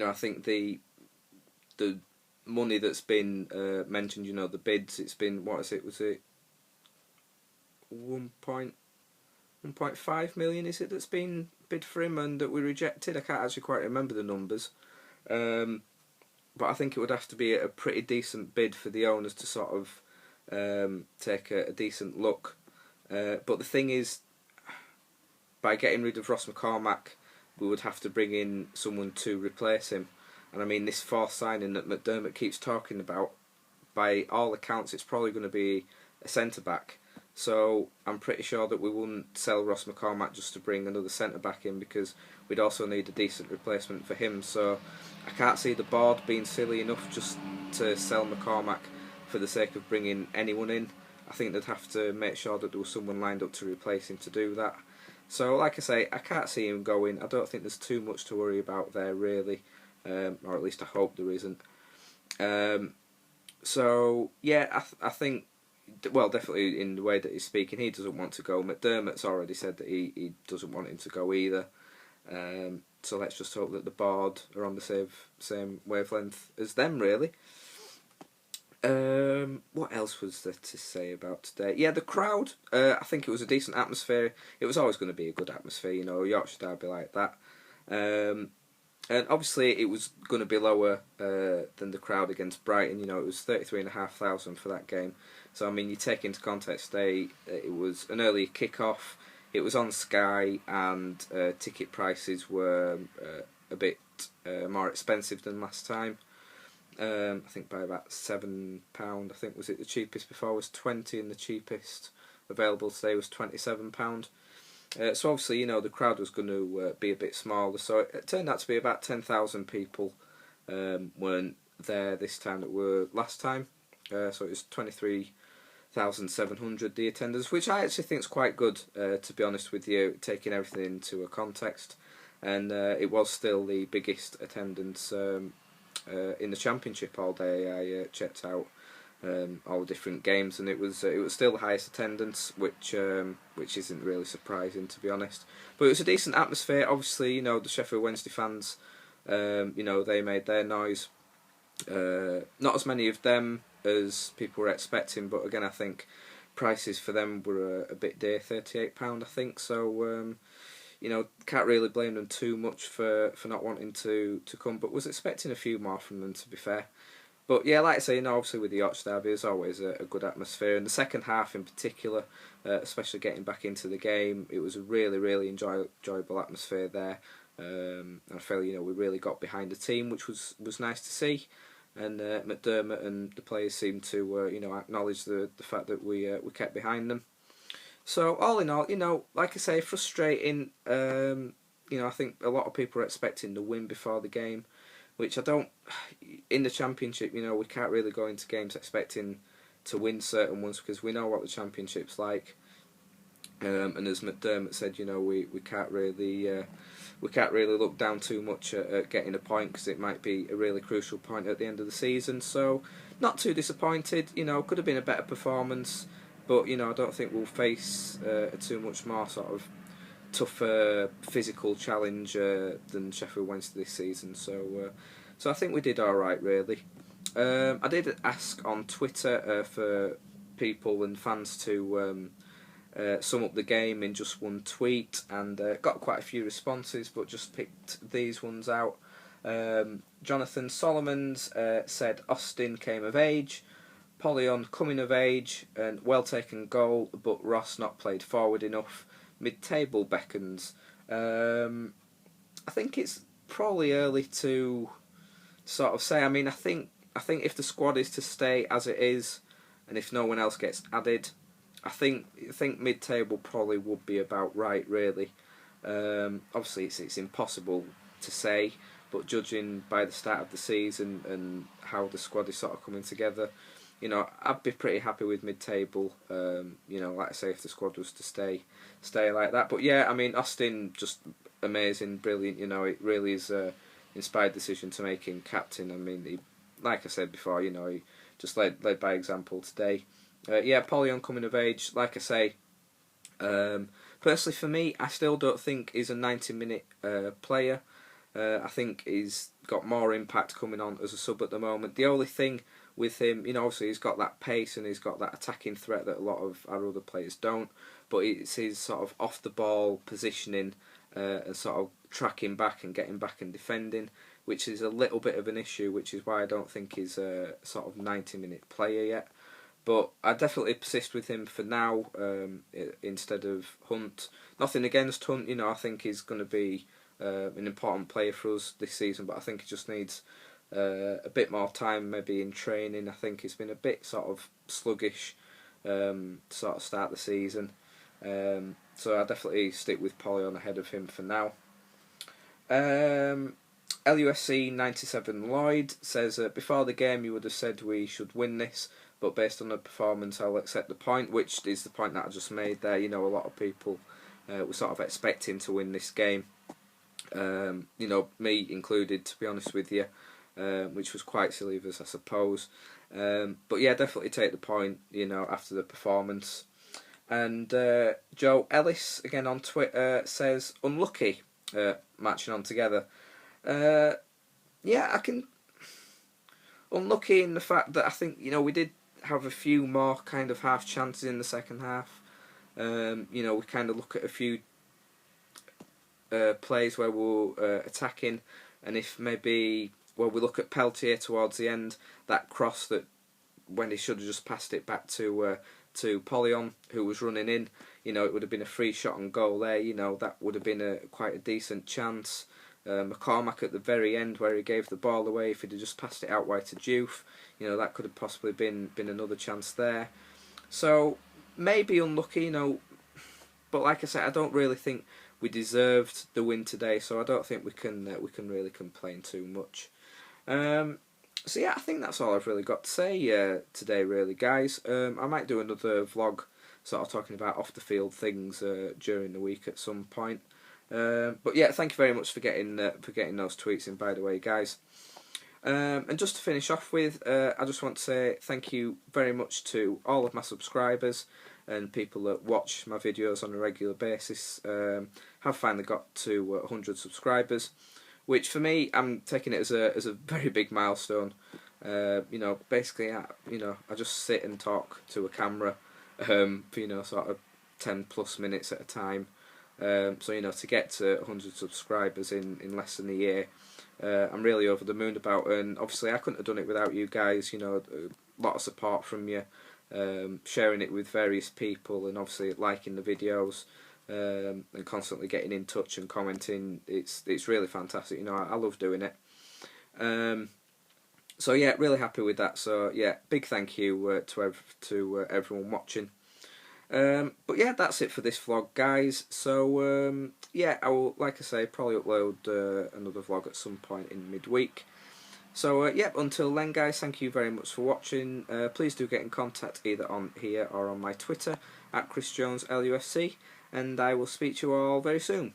I think the money that's been mentioned, the bids, it's been, what is it? Was it 1.5 million? Is it that's been bid for him and that we rejected? I can't actually quite remember the numbers. But I think it would have to be a pretty decent bid for the owners to sort of take a decent look. But the thing is, by getting rid of Ross McCormack, we would have to bring in someone to replace him. And I mean, this fourth signing that McDermott keeps talking about, by all accounts, it's probably going to be a centre-back. So I'm pretty sure that we wouldn't sell Ross McCormack just to bring another centre-back in, because we'd also need a decent replacement for him. So I can't see the board being silly enough just to sell McCormack for the sake of bringing anyone in. I think they'd have to make sure that there was someone lined up to replace him to do that. So, like I say, I can't see him going. I don't think there's too much to worry about there, really. Or at least I hope there isn't. So, yeah, I think, well, definitely in the way that he's speaking, he doesn't want to go. McDermott's already said that he doesn't want him to go either. So let's just hope that the board are on the same wavelength as them, really. What else was there to say about today? Yeah, the crowd. I think it was a decent atmosphere. It was always going to be a good atmosphere, Yorkshire derby like that. And obviously it was going to be lower than the crowd against Brighton. It was 33,500 for that game. So I mean, you take into context, it was an early kick-off. It was on Sky, and ticket prices were a bit more expensive than last time. I think by about £7. I think was it the cheapest before was 20, and the cheapest available today was £27. So obviously, the crowd was going to be a bit smaller. So it turned out to be about 10,000 people weren't there this time that were last time. So it was 23,700 the attendance, which I actually think is quite good, to be honest with you, taking everything into a context. And it was still the biggest attendance in the Championship all day. I checked out all the different games, and it was still the highest attendance, which isn't really surprising, to be honest. But it was a decent atmosphere. Obviously, the Sheffield Wednesday fans, they made their noise. Not as many of them as people were expecting, but again, I think prices for them were a bit dear, £38, I think. So can't really blame them too much for not wanting to come, but was expecting a few more from them, to be fair. But yeah, like I say, obviously with the Yorkshire derby, there's always a good atmosphere. And the second half in particular, especially getting back into the game, it was a really, really enjoyable atmosphere there. And I feel, we really got behind the team, which was nice to see. And McDermott and the players seemed to, acknowledge the fact that we kept behind them. So all in all, like I say, frustrating. I think a lot of people are expecting the win before the game, which I don't. In the Championship, we can't really go into games expecting to win certain ones, because we know what the Championship's like. And as McDermott said, we can't really look down too much at getting a point, because it might be a really crucial point at the end of the season. So not too disappointed. Could have been a better performance, but I don't think we'll face a too much more sort of tougher physical challenge than Sheffield Wednesday this season. So I think we did all right, really. I did ask on Twitter for people and fans to sum up the game in just one tweet, and got quite a few responses, but just picked these ones out. Jonathan Solomons said Austin came of age, Polion coming of age, and well taken goal, but Ross not played forward enough. Mid-table beckons. I think it's probably early to sort of say. I mean, I think if the squad is to stay as it is, and if no one else gets added, I think mid-table probably would be about right, really. Obviously, it's impossible to say, but judging by the start of the season and how the squad is sort of coming together, I'd be pretty happy with mid-table. Like I say, if the squad was to stay like that. But yeah, I mean, Austin, just amazing, brilliant. It really is an inspired decision to make him captain. I mean, he, like I said before, he just led by example today. Polion coming of age, like I say. Personally, for me, I still don't think he's a 90-minute player. I think he's got more impact coming on as a sub at the moment. The only thing with him, obviously he's got that pace and he's got that attacking threat that a lot of our other players don't, but it's his sort of off the ball positioning and sort of tracking back and getting back and defending, which is a little bit of an issue, which is why I don't think he's a sort of 90-minute player yet. But I definitely persist with him for now instead of Hunt. Nothing against Hunt, I think he's going to be an important player for us this season, but I think he just needs a bit more time maybe in training. I think he's been a bit sort of sluggish sort of start the season. So I definitely stick with Polion ahead of him for now. LUSC 97 Lloyd says, before the game you would have said we should win this, but based on the performance I'll accept the point, which is the point that I just made there. A lot of people were sort of expecting to win this game. Me included, to be honest with you, which was quite silly of us, I suppose. But yeah, definitely take the point, after the performance. And Joe Ellis, again on Twitter, says, unlucky matching on together. I can... Unlucky in the fact that I think, we did have a few more kind of half chances in the second half. We kind of look at a few plays where we're attacking, and if maybe we look at Peltier towards the end, that cross that when he should have just passed it back to Polion, who was running in, it would have been a free shot on goal there. That would have been quite a decent chance. McCormack at the very end where he gave the ball away, if he'd have just passed it out wide to Diouf, that could have possibly been another chance there. So maybe unlucky, but like I said, I don't really think we deserved the win today, so I don't think we can really complain too much. So yeah, I think that's all I've really got to say today, really, guys. I might do another vlog, sort of talking about off the field things during the week at some point. But yeah, thank you very much for getting those tweets in, by the way, guys. And just to finish off with, I just want to say thank you very much to all of my subscribers and people that watch my videos on a regular basis. Have finally got to 100 subscribers, which for me, I'm taking it as a very big milestone. Basically, I just sit and talk to a camera for sort of 10 plus minutes at a time. So to get to 100 subscribers in less than a year, I'm really over the moon about, and obviously I couldn't have done it without you guys. A lot of support from you, sharing it with various people, and obviously liking the videos, and constantly getting in touch and commenting. It's really fantastic. I love doing it. So yeah, really happy with that. So yeah, big thank you to everyone watching. But yeah, that's it for this vlog, guys. So yeah, I will, like I say, probably upload another vlog at some point in midweek. So yeah, until then, guys, thank you very much for watching. Please do get in contact either on here or on my Twitter @ChrisJonesLUFC, and I will speak to you all very soon.